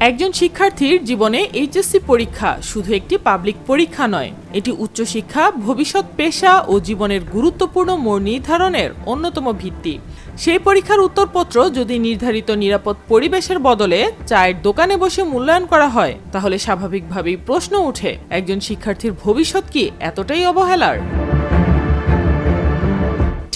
একজন শিক্ষার্থীর জীবনে এইচএসসি পরীক্ষা শুধু একটি পাবলিক পরীক্ষা নয়, এটি উচ্চশিক্ষা, ভবিষ্যৎ পেশা ও জীবনের গুরুত্বপূর্ণ মোড় নির্ধারণের অন্যতম ভিত্তি। সেই পরীক্ষার উত্তরপত্র যদি নির্ধারিত নিরাপদ পরিবেশের বদলে চায়ের দোকানে বসে মূল্যায়ন করা হয়, তাহলে স্বাভাবিকভাবেই প্রশ্ন ওঠে, একজন শিক্ষার্থীর ভবিষ্যৎ কি এতটাই অবহেলার?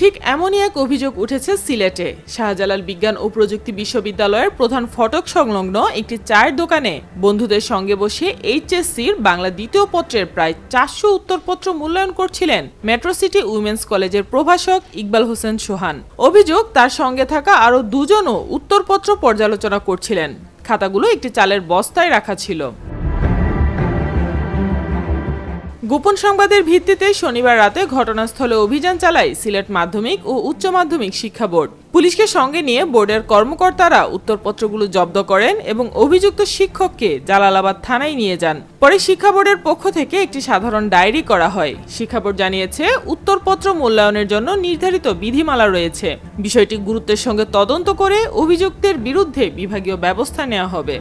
ঠিক এমনই এক অভিযোগ উঠেছে সিলেটে। শাহজালাল বিজ্ঞান ও প্রযুক্তি বিশ্ববিদ্যালয়ের প্রধান ফটক সংলগ্ন একটি চায়ের দোকানে বন্ধুদের সঙ্গে বসে এইচএসসির বাংলা দ্বিতীয় পত্রের প্রায় 400 উত্তরপত্র মূল্যায়ন করছিলেন মেট্রো সিটি উইমেন্স কলেজের প্রভাষক ইকবাল হোসেন সোহান। অভিযোগ, তার সঙ্গে থাকা আরও দুজনও উত্তরপত্র পর্যালোচনা করছিলেন। খাতাগুলো একটি চালের বস্তায় রাখা ছিল। গোপন সংবাদের ভিত্তিতে শনিবার রাতে ঘটনাস্থলে অভিযান চালায় সিলেট মাধ্যমিক ও উচ্চ মাধ্যমিক শিক্ষা বোর্ড। পুলিশকে সঙ্গে নিয়ে বোর্ডের কর্মকর্তারা উত্তরপত্রগুলো জব্দ করেন এবং অভিযুক্ত শিক্ষককে জালালাবাদ থানায় নিয়ে যান। পরে শিক্ষা বোর্ডের পক্ষ থেকে একটি সাধারণ ডায়েরি করা হয়। শিক্ষা বোর্ড জানিয়েছে, উত্তরপত্র মূল্যায়নের জন্য নির্ধারিত বিধিমালা রয়েছে। বিষয়টি গুরুত্বের সঙ্গে তদন্ত করে অভিযুক্তের বিরুদ্ধে বিভাগীয় ব্যবস্থা নেওয়া হবে।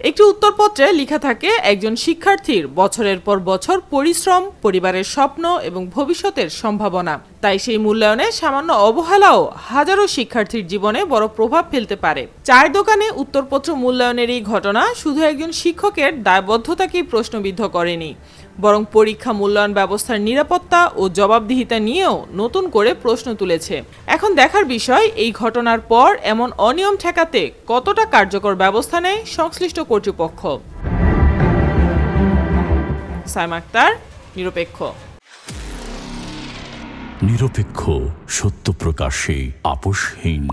একটি উত্তরপত্রে লেখা থাকে, একজন শিক্ষার্থীর বছরের পর বছর পরিশ্রম, পরিবারের স্বপ্ন এবং ভবিষ্যতের সম্ভাবনা। তাই সেই মূল্যায়নে সামান্য অবহেলাও হাজারো শিক্ষার্থীর জীবনে বড় প্রভাব ফেলতে পারে। চায়ের দোকানে উত্তরপত্র মূল্যায়নের এই ঘটনা শুধু একজন শিক্ষকের দায়বদ্ধতাকেই প্রশ্নবিদ্ধ করেনি, বরং পরীক্ষা মূল্যায়ন ব্যবস্থার নিরাপত্তা ও জবাবদিহিতা নিয়েও নতুন করে প্রশ্ন তুলেছে। এখন দেখার বিষয়, এই ঘটনার পর এমন অনিয়ম ঠেকাতে কতটা কার্যকর ব্যবস্থা নেয় সংশ্লিষ্ট কর্তৃপক্ষ। সাইমা আক্তার, নিরপেক্ষ। নিরপেক্ষ, সত্য প্রকাশে আপোষহীন।